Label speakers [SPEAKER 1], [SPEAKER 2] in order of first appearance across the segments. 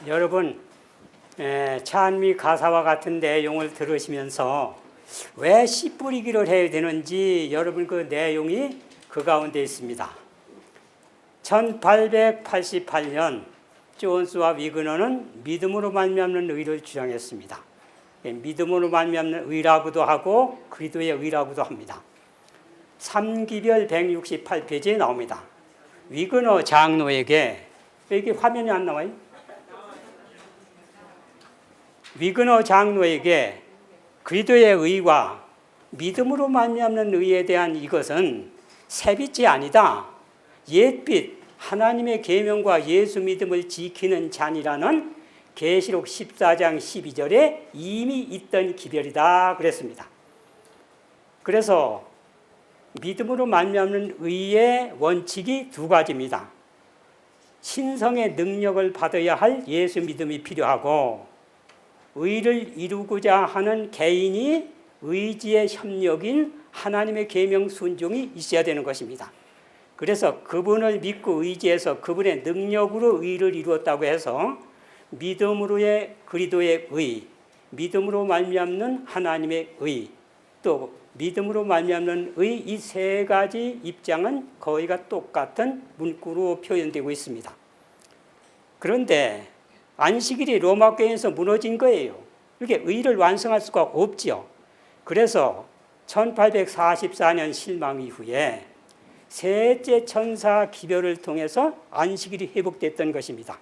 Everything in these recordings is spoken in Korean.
[SPEAKER 1] 여러분 찬미 가사와 같은 내용을 들으시면서 왜 씨 뿌리기를 해야 되는지 여러분 그 내용이 그 가운데 있습니다. 1888년 존스와 위그너는 믿음으로 말미암는 의를 주장했습니다. 믿음으로 말미암는 의라고도 하고 그리스도의 의라고도 합니다. 3기별 168페이지에 나옵니다. 위그너 장로에게, 여기 화면이 안 나와요? 위그너 장로에게 그리스도의 의와 믿음으로 말미암는 의에 대한 이것은 새빛이 아니다, 옛빛 하나님의 계명과 예수 믿음을 지키는 잔이라는 계시록 14장 12절에 이미 있던 기별이다 그랬습니다. 그래서 믿음으로 말미암는 의의 원칙이 두 가지입니다. 신성의 능력을 받아야 할 예수 믿음이 필요하고, 의를 이루고자 하는 개인이 의지의 협력인 하나님의 계명 순종이 있어야 되는 것입니다. 그래서 그분을 믿고 의지해서 그분의 능력으로 의를 이루었다고 해서 믿음으로의 그리스도의 의, 믿음으로 말미암는 하나님의 의, 또 믿음으로 말미암는 의, 이 세 가지 입장은 거의가 똑같은 문구로 표현되고 있습니다. 그런데 안식일이 로마 교회에서 무너진 거예요. 이렇게 의를 완성할 수가 없죠. 그래서 1844년 실망 이후에 셋째 천사 기별을 통해서 안식일이 회복됐던 것입니다.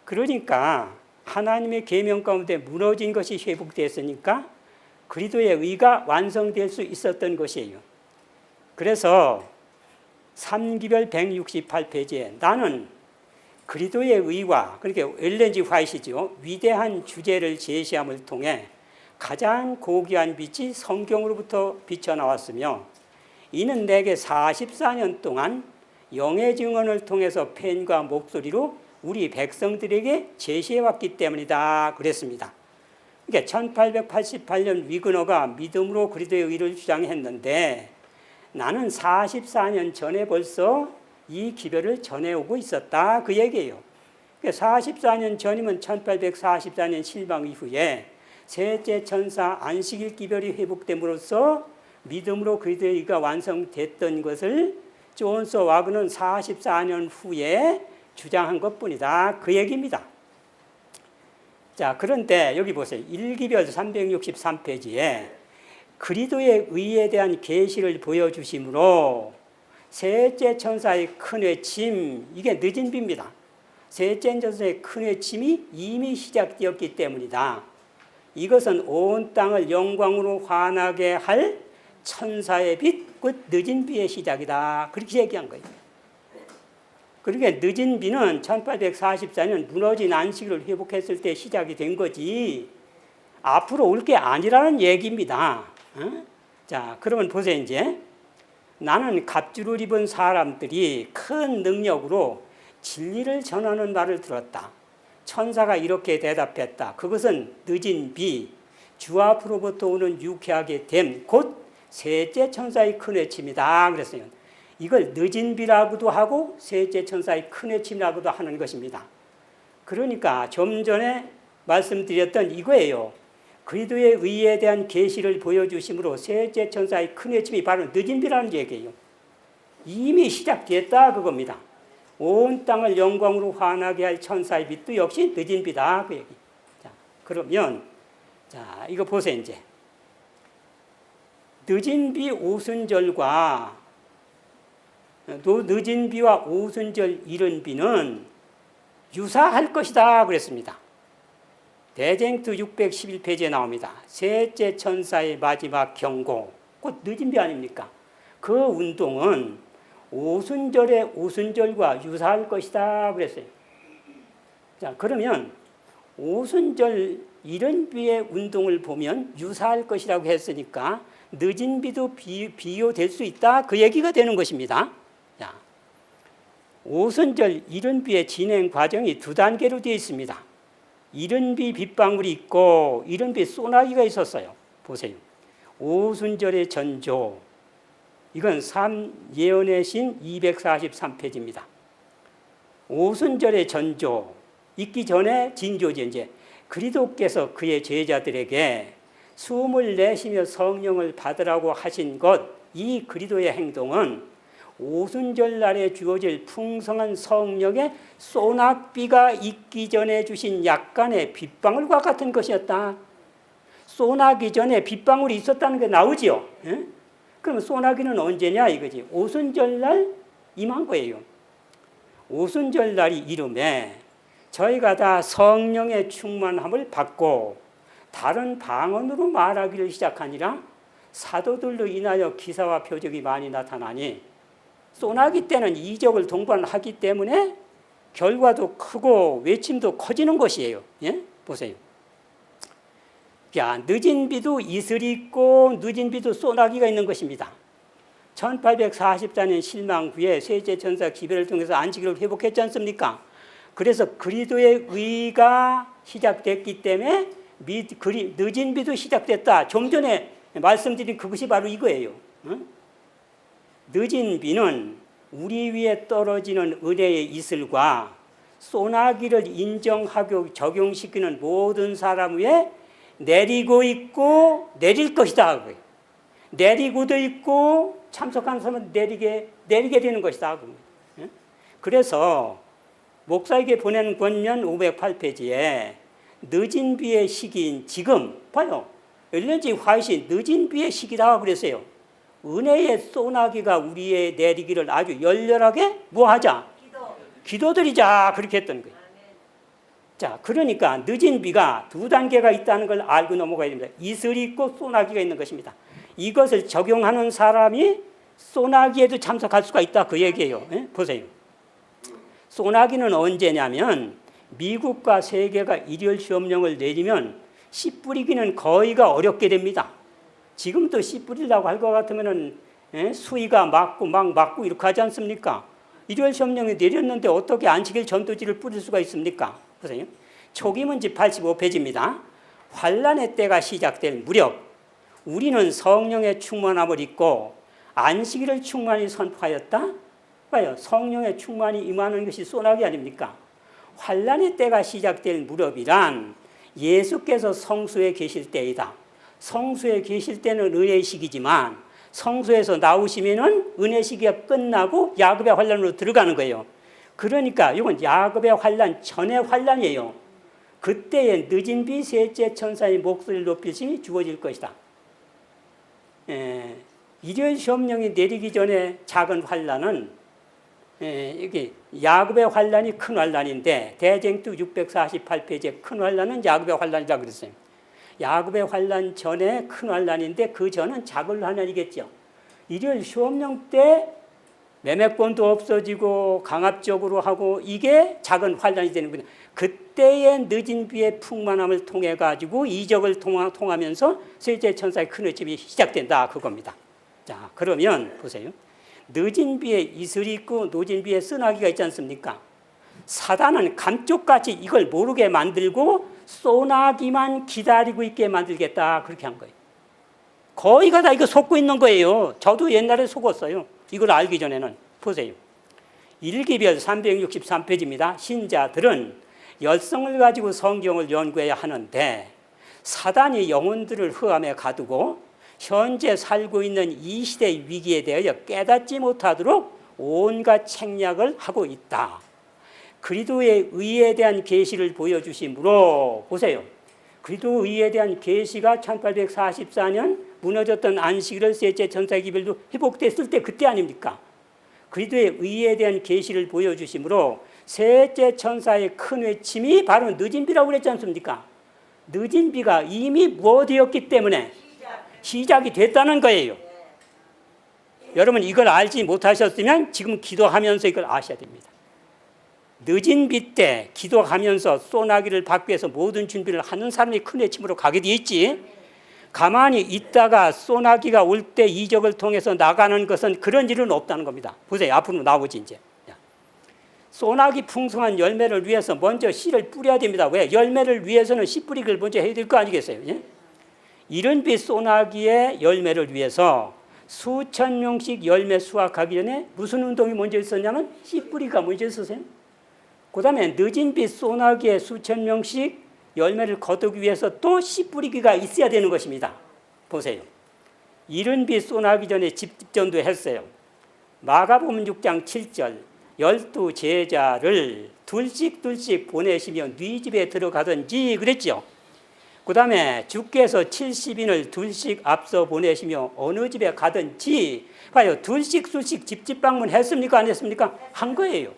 [SPEAKER 1] 그러니까 하나님의 계명 가운데 무너진 것이 회복됐으니까 그리스도의 의가 완성될 수 있었던 것이에요. 그래서 3기별 168페이지에 나는 그리스도의 의와, 그러니까 엘렌 G 화이트죠, 위대한 주제를 제시함을 통해 가장 고귀한 빛이 성경으로부터 비쳐나왔으며 이는 내게 44년 동안 영의 증언을 통해서 펜과 목소리로 우리 백성들에게 제시해왔기 때문이다 그랬습니다. 그러니까 1888년 위그너가 믿음으로 그리스도의 의를 주장했는데 나는 44년 전에 벌써 이 기별을 전해오고 있었다 그 얘기예요. 그러니까 44년 전이면 1844년 실망 이후에 셋째 천사 안식일 기별이 회복됨으로써 믿음으로 그리스도의 의가 완성됐던 것을 존스 와그는 44년 후에 주장한 것뿐이다 그 얘기입니다. 자, 그런데 여기 보세요. 1기별 363페이지에 그리스도의 의에 대한 계시를 보여주심으로 셋째 천사의 큰 외침, 이게 늦은 비입니다. 셋째 천사의 큰 외침이 이미 시작되었기 때문이다. 이것은 온 땅을 영광으로 환하게 할 천사의 빛, 곧 늦은 비의 시작이다. 그렇게 얘기한 거예요. 그러니까 늦은 비는 1844년 무너진 안식일을 회복했을 때 시작이 된 거지 앞으로 올 게 아니라는 얘기입니다. 자, 그러면 보세요. 이제 나는 갑주를 입은 사람들이 큰 능력으로 진리를 전하는 말을 들었다. 천사가 이렇게 대답했다. 그것은 늦은 비, 주 앞으로부터 오는 유쾌하게 됨, 곧 셋째 천사의 큰 외침이다 그랬어요. 이걸 늦은 비라고도 하고 셋째 천사의 큰 외침이라고도 하는 것입니다. 그러니까 좀 전에 말씀드렸던 이거예요. 그리스도의 의에 대한 계시를 보여주심으로 셋째 천사의 큰 외침이 바로 늦은 비라는 얘기예요. 이미 시작됐다 그겁니다. 온 땅을 영광으로 환하게 할 천사의 빛도 역시 늦은 비다 그 얘기. 자, 그러면 자, 이거 보세요. 이제 늦은 비 오순절과 또 늦은 비와 오순절 이른 비는 유사할 것이다 그랬습니다. 대쟁투 611페이지에 나옵니다. 셋째 천사의 마지막 경고, 곧 늦은 비 아닙니까? 그 운동은 오순절의 오순절과 유사할 것이다 그랬어요. 자, 그러면 오순절 이른 비의 운동을 보면 유사할 것이라고 했으니까 늦은 비도 비교될 수 있다 그 얘기가 되는 것입니다. 자, 오순절 이른 비의 진행 과정이 두 단계로 되어 있습니다. 이른 비 빗방울이 있고 이른 비 소나기가 있었어요. 보세요. 오순절의 전조, 이건 예언의 신 243페이지입니다. 오순절의 전조, 있기 전에 진조지. 이제 그리스도께서 그의 제자들에게 숨을 내쉬며 성령을 받으라고 하신 것, 이 그리스도의 행동은 오순절 날에 주어질 풍성한 성령의 소낙비가 있기 전에 주신 약간의 빗방울과 같은 것이었다. 소나기 전에 빗방울이 있었다는 게 나오지요. 예? 그럼 소나기는 언제냐 이거지. 오순절 날 임한 거예요. 오순절 날이 이름에 저희가 다 성령의 충만함을 받고 다른 방언으로 말하기를 시작하니라 사도들로 인하여 기사와 표적이 많이 나타나니 소나기 때는 이적을 동반하기 때문에 결과도 크고 외침도 커지는 것이에요. 예? 보세요. 야, 늦은 비도 이슬이 있고 늦은 비도 소나기가 있는 것입니다. 1844년 실망 후에 셋째 천사 기별을 통해서 안식일을 회복했지 않습니까? 그래서 그리스도의 의가 시작됐기 때문에 늦은 비도 시작됐다. 좀 전에 말씀드린 그것이 바로 이거예요. 늦은 비는 우리 위에 떨어지는 은혜의 이슬과 소나기를 인정하고 적용시키는 모든 사람 위에 내리고 있고 내릴 것이다. 내리고도 있고 참석하는 사람은 내리게 되는 것이다. 그래서 목사에게 보낸 권면 508페이지에 늦은 비의 시기인 지금 봐요. 엘렌지 화이트이 늦은 비의 시기다 그랬어요. 은혜의 소나기가 우리의 내리기를 아주 열렬하게 뭐하자? 기도드리자 그렇게 했던 거예요. 자, 그러니까 늦은 비가 두 단계가 있다는 걸 알고 넘어가야 됩니다. 이슬이 있고 소나기가 있는 것입니다. 이것을 적용하는 사람이 소나기에도 참석할 수가 있다 그 얘기예요. 예? 보세요. 소나기는 언제냐면 미국과 세계가 일열 시험령을 내리면 씨 뿌리기는 거의가 어렵게 됩니다. 지금도 씨 뿌리려고 할 것 같으면 수위가 맞고 이렇게 하지 않습니까? 일열 시험령이 내렸는데 어떻게 안식일 전도지를 뿌릴 수가 있습니까? 보세요. 초기 문제 85페이지입니다. 환란의 때가 시작될 무렵 우리는 성령의 충만함을 입고 안식일을 충만히 선포하였다. 봐요. 성령의 충만히 임하는 것이 소나기 아닙니까? 환란의 때가 시작될 무렵이란 예수께서 성소에 계실 때이다. 성소에 계실 때는 은혜의 시기지만 성소에서 나오시면은 은혜 시기가 끝나고 야곱의 환란으로 들어가는 거예요. 그러니까 이건 야곱의 환란 전의 환란이에요. 그때에 늦은 비 셋째 천사의 목소리를 높일 힘이 주어질 것이다. 일요일 시험령이 내리기 전에 작은 환란은 이게 야곱의 환란이 큰 환란인데 대쟁투 648페이지에 큰 환란은 야곱의 환란이라고 그랬어요. 야곱의 환란 전에 큰 환란인데 그 전은 작은 환란이겠죠. 일요일 시험령 때 매매권도 없어지고 강압적으로 하고 이게 작은 환란이 되는 거예요. 그때의 늦은 비의 풍만함을 통해 가지고 이적을 통하면서 셋째 천사의 큰 외침이 시작된다 그겁니다. 자, 그러면 보세요. 늦은 비에 이슬이 있고 늦은 비에 소나기가 있지 않습니까? 사단은 감쪽같이 이걸 모르게 만들고 소나기만 기다리고 있게 만들겠다 그렇게 한 거예요. 거의가 다 이거 속고 있는 거예요. 저도 옛날에 속았어요. 이걸 알기 전에는. 보세요. 일기별 363페이지입니다. 신자들은 열성을 가지고 성경을 연구해야 하는데 사단이 영혼들을 흑암에 가두고 현재 살고 있는 이 시대의 위기에 대하여 깨닫지 못하도록 온갖 책략을 하고 있다. 그리스도의 의에 대한 계시를 보여주심으로 보세요. 그리스도 의에 대한 계시가 1844년 무너졌던 안식일을 셋째 천사의 기별도 회복됐을 때 그때 아닙니까? 그리스도의 의에 대한 계시를 보여주심으로 셋째 천사의 큰 외침이 바로 늦은 비라고 그랬지 않습니까? 늦은 비가 이미 무엇이었기 때문에 시작이 됐다는 거예요. 여러분 이걸 알지 못하셨으면 지금 기도하면서 이걸 아셔야 됩니다. 늦은 비 때 기도하면서 소나기를 받기 위해서 모든 준비를 하는 사람이 큰 외침으로 가게 돼 있지. 가만히 있다가 소나기가 올 때 이적을 통해서 나가는 것은 그런 일은 없다는 겁니다. 보세요. 앞으로 나오지 이제. 소나기 풍성한 열매를 위해서 먼저 씨를 뿌려야 됩니다. 왜? 열매를 위해서는 씨 뿌리기를 먼저 해야 될 거 아니겠어요? 예? 이른 비 소나기의 열매를 위해서 수천 명씩 열매 수확하기 전에 무슨 운동이 먼저 있었냐면 씨 뿌리가 먼저 있었어요. 그 다음에 늦은 빛 소나기에 수천 명씩 열매를 거두기 위해서 또 씨 뿌리기가 있어야 되는 것입니다. 보세요. 이른 빛 소나기 전에 집집전도 했어요. 마가복음 6장 7절 12 제자를 둘씩 보내시며 네 집에 들어가든지 그랬죠. 그 다음에 주께서 70인을 둘씩 앞서 보내시며 어느 집에 가든지 봐요. 둘씩 집집 방문했습니까? 안 했습니까? 한 거예요.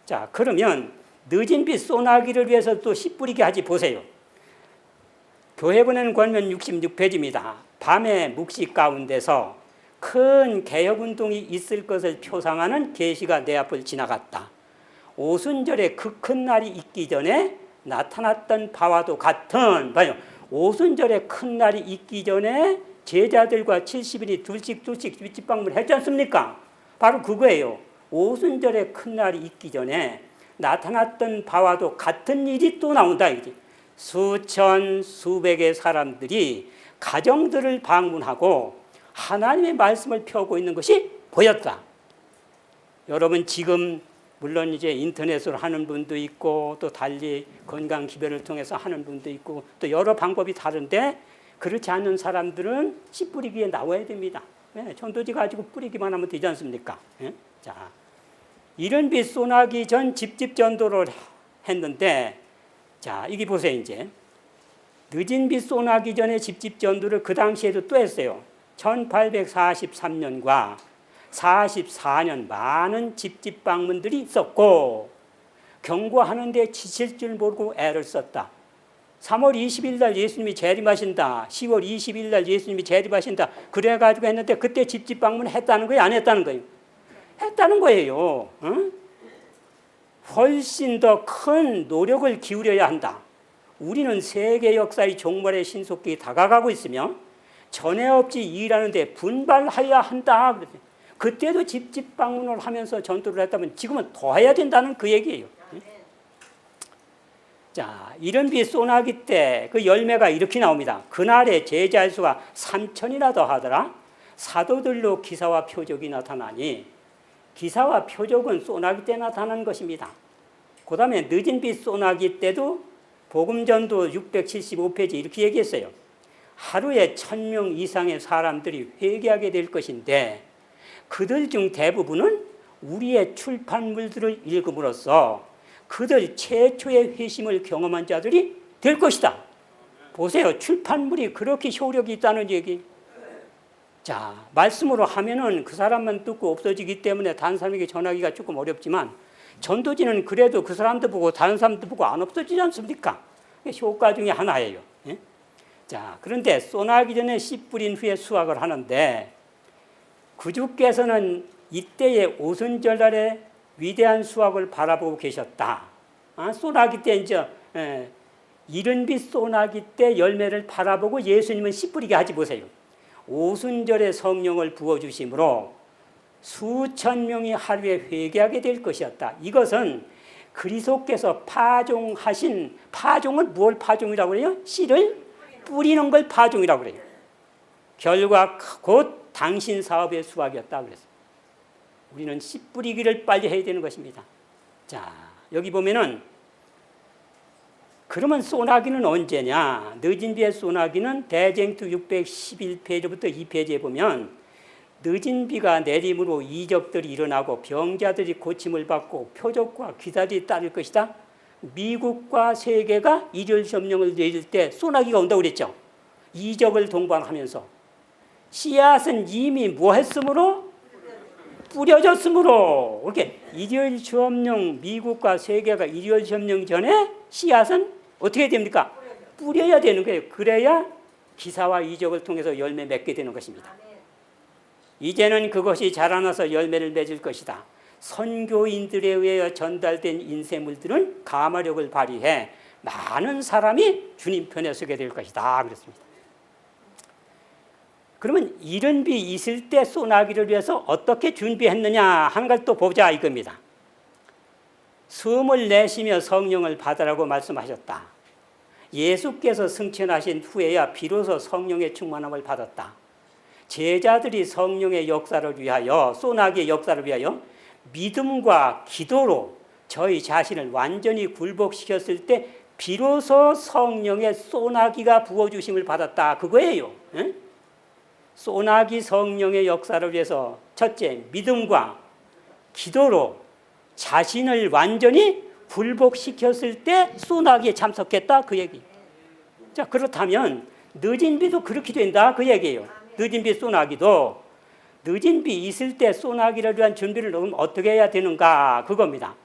[SPEAKER 1] 자, 그러면 늦은 빛 소나기를 위해서 또 씨 뿌리게 하지. 보세요. 교회 보내는 권면 66페이지입니다. 밤의 묵시 가운데서 큰 개혁운동이 있을 것을 표상하는 계시가 내 앞을 지나갔다. 오순절에 그 큰 날이 있기 전에 나타났던 바와도 같은, 봐요. 오순절에 큰 날이 있기 전에 제자들과 70인이 둘씩 집집방문을 했지 않습니까? 바로 그거예요. 오순절에 큰 날이 있기 전에 나타났던 바와도 같은 일이 또 나온다. 이제 수천 수백의 사람들이 가정들을 방문하고 하나님의 말씀을 펴고 있는 것이 보였다. 여러분 지금 물론 이제 인터넷으로 하는 분도 있고 또 달리 건강 기별을 통해서 하는 분도 있고 또 여러 방법이 다른데 그렇지 않은 사람들은 씨 뿌리기에 나와야 됩니다. 전도지 가지고 뿌리기만 하면 되지 않습니까? 자, 이른 빛 소나기 전 집집 전도를 했는데 자, 이게 보세요. 이제 늦은 빛 소나기 전에 집집 전도를 그 당시에도 또 했어요. 1843년과 44년 많은 집집 방문들이 있었고 경고하는 데 지칠 줄 모르고 애를 썼다. 3월 20일 날 예수님이 재림하신다. 10월 20일 날 예수님이 재림하신다. 그래가지고 했는데 그때 집집 방문 했다는 거예요? 안 했다는 거예요? 했다는 거예요. 응? 훨씬 더 큰 노력을 기울여야 한다. 우리는 세계 역사의 종말에 신속히 다가가고 있으며 전에 없이 일하는데 분발해야 한다. 그때도 집집 방문을 하면서 전도를 했다면 지금은 더 해야 된다는 그 얘기예요. 자, 이른 빛 소나기 때 그 열매가 이렇게 나옵니다. 그날의 제자 수가 3,000이나 더하더라. 사도들로 기사와 표적이 나타나니 기사와 표적은 소나기 때 나타난 것입니다. 그 다음에 늦은 빛 소나기 때도 복음전도 675페이지 이렇게 얘기했어요. 하루에 1,000명 이상의 사람들이 회개하게 될 것인데 그들 중 대부분은 우리의 출판물들을 읽음으로써 그들 최초의 회심을 경험한 자들이 될 것이다. 보세요. 출판물이 그렇게 효력이 있다는 얘기. 자, 말씀으로 하면은 그 사람만 듣고 없어지기 때문에 다른 사람에게 전하기가 조금 어렵지만 전도지는 그래도 그 사람도 보고 다른 사람도 보고 안 없어지지 않습니까? 효과 중에 하나예요. 예? 자, 그런데 소나기 전에 씨 뿌린 후에 수확을 하는데 구주께서는 이때의 오순절날에 위대한 수확을 바라보고 계셨다. 소나기 때 이제 이른 빛 소나기 때 열매를 바라보고 예수님은 씨 뿌리게 하지 보세요. 오순절에 성령을 부어주심으로 수천 명이 하루에 회개하게 될 것이었다. 이것은 그리스도께서 파종하신, 파종은 무엇 파종이라고 그래요? 씨를 뿌리는 걸 파종이라고 그래요. 결과 곧 당신 사업의 수확이었다 그랬어요. 우리는 씨 뿌리기를 빨리 해야 되는 것입니다. 자, 여기 보면은 그러면 소나기는 언제냐? 늦은 비의 소나기는 대쟁투 611페이지부터 2페이지에 보면 늦은 비가 내림으로 이적들이 일어나고 병자들이 고침을 받고 표적과 기사들이 따를 것이다. 미국과 세계가 일열 점령을 내릴 때 소나기가 온다고 그랬죠. 이적을 동반하면서 씨앗은 이미 뭐 했으므로? 뿌려졌으므로. 이렇게 일열 점령, 미국과 세계가 일열 점령 전에 씨앗은 어떻게 됩니까? 뿌려야 되는 거예요. 그래야 기사와 이적을 통해서 열매 맺게 되는 것입니다. 이제는 그것이 자라나서 열매를 맺을 것이다. 선교인들에 의해 전달된 인쇄물들은 가마력을 발휘해 많은 사람이 주님 편에 서게 될 것이다. 그랬습니다. 그러면 이른 비 있을 때 소나기를 위해서 어떻게 준비했느냐 하는 걸 또 보자 이겁니다. 숨을 내쉬며 성령을 받으라고 말씀하셨다. 예수께서 승천하신 후에야 비로소 성령의 충만함을 받았다. 제자들이 성령의 역사를 위하여, 소나기의 역사를 위하여 믿음과 기도로 저희 자신을 완전히 굴복시켰을 때 비로소 성령의 소나기가 부어주심을 받았다. 그거예요. 응? 소나기 성령의 역사를 위해서 첫째, 믿음과 기도로 자신을 완전히 굴복시켰을 때 소나기에 참석했다. 그 얘기. 자, 그렇다면 늦은 비도 그렇게 된다. 그 얘기예요. 늦은 비 소나기도 늦은 비 있을 때 소나기를 위한 준비를 그럼 어떻게 해야 되는가? 그겁니다.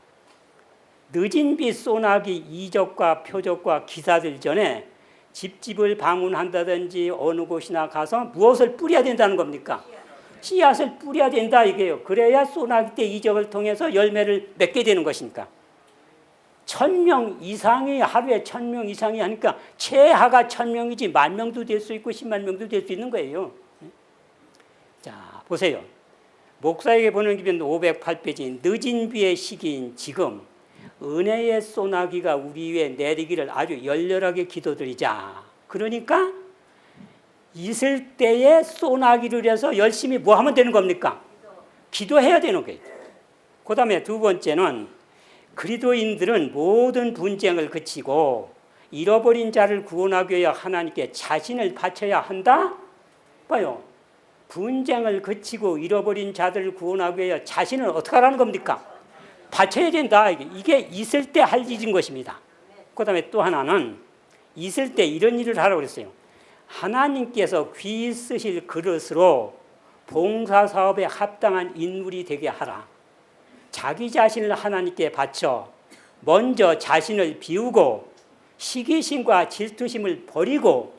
[SPEAKER 1] 늦은 비 소나기 이적과 표적과 기사들 전에 집집을 방문한다든지 어느 곳이나 가서 무엇을 뿌려야 된다는 겁니까? 씨앗을 뿌려야 된다 이게요. 그래야 소나기 때 이적을 통해서 열매를 맺게 되는 것이니까. 1000명 이상이 하루에 1000명 이상이 하니까 최하가 1000명이지 10,000명도 될 수 있고 10만 명도 될 수 있는 거예요. 자, 보세요. 목사에게 보는 기변 508페이지 늦은 비의 시기인 지금 은혜의 소나기가 우리 위에 내리기를 아주 열렬하게 기도드리자. 그러니까 있을 때에 소나기를 해서 열심히 뭐 하면 되는 겁니까? 기도해야 되는 거예요. 그 다음에 두 번째는 그리스도인들은 모든 분쟁을 그치고 잃어버린 자를 구원하기 위해 하나님께 자신을 바쳐야 한다. 봐요. 분쟁을 그치고 잃어버린 자들을 구원하기 위해 자신을 어떻게 하라는 겁니까? 바쳐야 된다. 이게 있을 때 할 일인 것입니다. 그 다음에 또 하나는 있을 때 이런 일을 하라고 그랬어요. 하나님께서 귀 쓰실 그릇으로 봉사사업에 합당한 인물이 되게 하라. 자기 자신을 하나님께 바쳐 먼저 자신을 비우고 시기심과 질투심을 버리고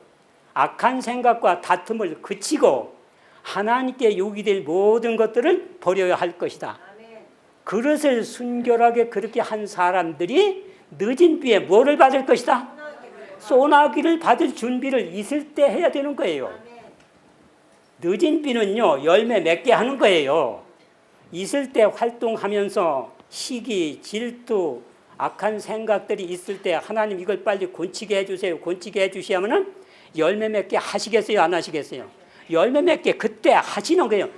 [SPEAKER 1] 악한 생각과 다툼을 그치고 하나님께 욕이 될 모든 것들을 버려야 할 것이다. 그릇을 순결하게 그렇게 한 사람들이 늦은 비에 뭐를 받을 것이다? 소나기를 받을 준비를 있을 때 해야 되는 거예요. 늦은 비는요, 열매 맺게 하는 거예요. 있을 때 활동하면서 시기, 질투, 악한 생각들이 있을 때 하나님 이걸 빨리 곤치게 해주세요. 곤치게 해주시면은 열매 맺게 하시겠어요? 안 하시겠어요? 열매 맺게 그때 하시는 거예요.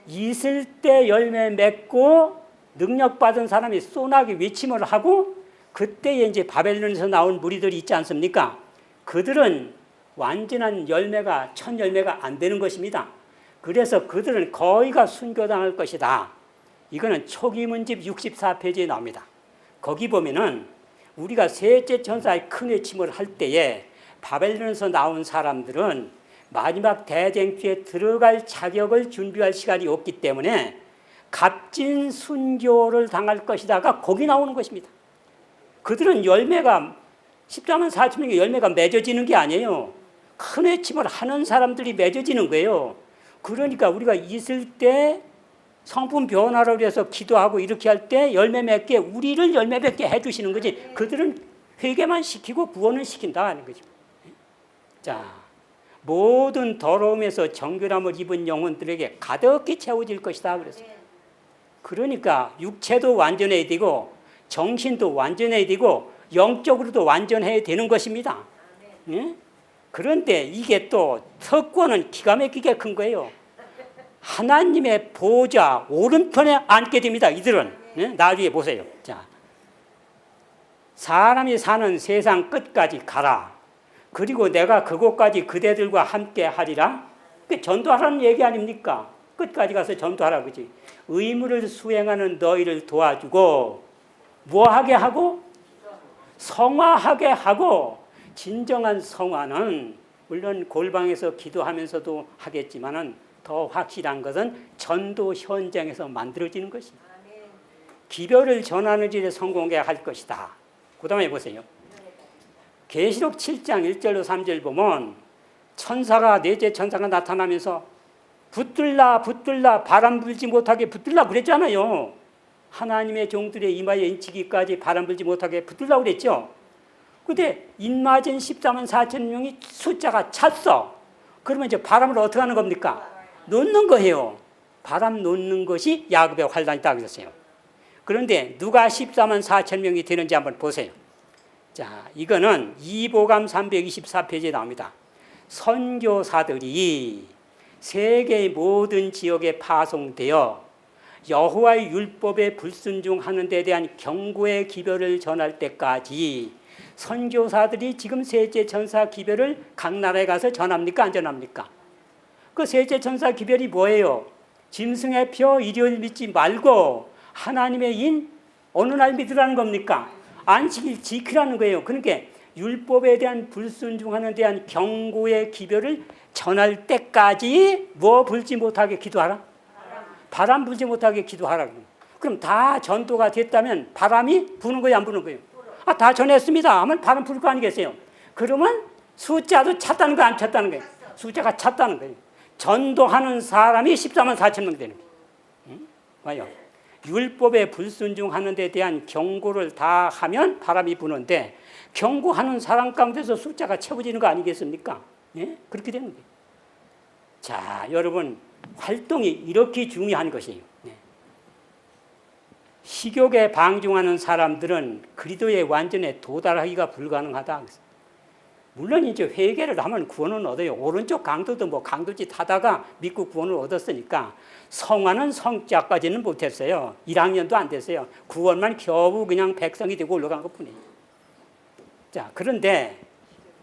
[SPEAKER 1] 있을 때 열매 맺고 능력받은 사람이 소나기 외침을 하고 그때에 이제 바벨론에서 나온 무리들이 있지 않습니까? 그들은 완전한 열매가 첫 열매가 안 되는 것입니다. 그래서 그들은 거의가 순교당할 것이다. 이거는 초기 문집 64페이지에 나옵니다. 거기 보면은 우리가 셋째 천사의 큰 외침을 할 때에 바벨론에서 나온 사람들은 마지막 대쟁투에 들어갈 자격을 준비할 시간이 없기 때문에 값진 순교를 당할 것이다가 거기 나오는 것입니다. 그들은 열매가 14만 4천 명의 열매가 맺어지는 게 아니에요. 큰 외침을 하는 사람들이 맺어지는 거예요. 그러니까 우리가 있을 때 성품 변화를 위해서 기도하고 이렇게 할 때 열매 맺게 우리를 열매 맺게 해주시는 거지. 그들은 회개만 시키고 구원을 시킨다 하는 거죠. 자, 모든 더러움에서 정결함을 입은 영혼들에게 가득히 채워질 것이다 그랬어요. 그러니까 육체도 완전해야 되고 정신도 완전해야 되고 영적으로도 완전해야 되는 것입니다. 예? 그런데 이게 또 특권은 기가 막히게 큰 거예요. 하나님의 보좌 오른편에 앉게 됩니다. 이들은. 예? 나중에 보세요. 자, 사람이 사는 세상 끝까지 가라. 그리고 내가 그곳까지 그대들과 함께 하리라. 그게 전도하라는 얘기 아닙니까? 끝까지 가서 전도하라 그지. 의무를 수행하는 너희를 도와주고 뭐하게 하고? 성화하게 하고. 진정한 성화는 물론 골방에서 기도하면서도 하겠지만은 더 확실한 것은 전도 현장에서 만들어지는 것입니다. 기별을 전하는 일에 성공해야 할 것이다. 그 다음에 보세요. 계시록 7장 1절로 3절 보면 천사가 넷째 천사가 나타나면서 붙들라 붙들라 바람 불지 못하게 붙들라 그랬잖아요. 하나님의 종들의 이마에 인치기까지 바람 불지 못하게 붙들라 그랬죠. 근데 인마전 14만 4천 명이 숫자가 찼어. 그러면 이제 바람을 어떻게 하는 겁니까? 놓는 거예요. 바람 놓는 것이 야곱의 환란이다 그랬어요. 그런데 누가 14만 4천 명이 되는지 한번 보세요. 자, 이거는 이보감 324페이지에 나옵니다. 선교사들이 세계의 모든 지역에 파송되어 여호와의 율법에 불순종하는 데 대한 경고의 기별을 전할 때까지 선교사들이 지금 셋째 천사 기별을 각 나라에 가서 전합니까? 안 전합니까? 그 셋째 천사 기별이 뭐예요? 짐승의 표 일요일 믿지 말고 하나님의 인 어느 날 믿으라는 겁니까? 안식일 지키라는 거예요. 그러니까 율법에 대한 불순종하는 데 대한 경고의 기별을 전할 때까지 뭐 불지 못하게 기도하라? 바람 불지 못하게 기도하라. 그럼 다 전도가 됐다면 바람이 부는 거예요, 안 부는 거예요? 다 전했습니다 하면 바람 불 거 아니겠어요? 그러면 숫자도 찼다는 거예요, 안 찼다는 거예요? 숫자가 찼다는 거예요. 전도하는 사람이 14만 4천 명 되는 거예요. 봐요. 율법에 불순종하는 데 대한 경고를 다 하면 바람이 부는데 경고하는 사람 가운데서 숫자가 채워지는 거 아니겠습니까? 예? 그렇게 되는 거예요. 자, 여러분, 활동이 이렇게 중요한 것이에요. 네. 식욕에 방종하는 사람들은 그리스도의 완전에 도달하기가 불가능하다. 물론 이제 회개를 하면 구원은 얻어요. 오른쪽 강도도 뭐 강도짓 하다가 믿고 구원을 얻었으니까 성화는 성자까지는 못했어요. 1학년도 안 됐어요. 구원만 겨우 그냥 백성이 되고 올라간 것뿐이에요. 자, 그런데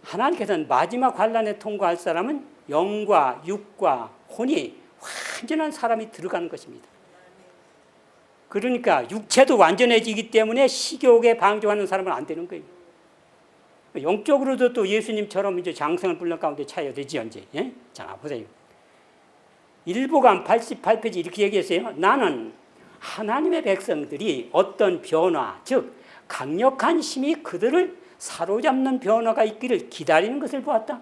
[SPEAKER 1] 하나님께서는 마지막 환난에 통과할 사람은 영과 육과 혼이 완전한 사람이 들어가는 것입니다. 그러니까 육체도 완전해지기 때문에 식욕에 방종하는 사람은 안 되는 거예요. 영적으로도 또 예수님처럼 이제 장성을 불러 가운데 차야 되지 언제? 예? 자, 보세요. 일보감 88페이지 이렇게 얘기했어요. 나는 하나님의 백성들이 어떤 변화, 즉 강력한 힘이 그들을 사로잡는 변화가 있기를 기다리는 것을 보았다.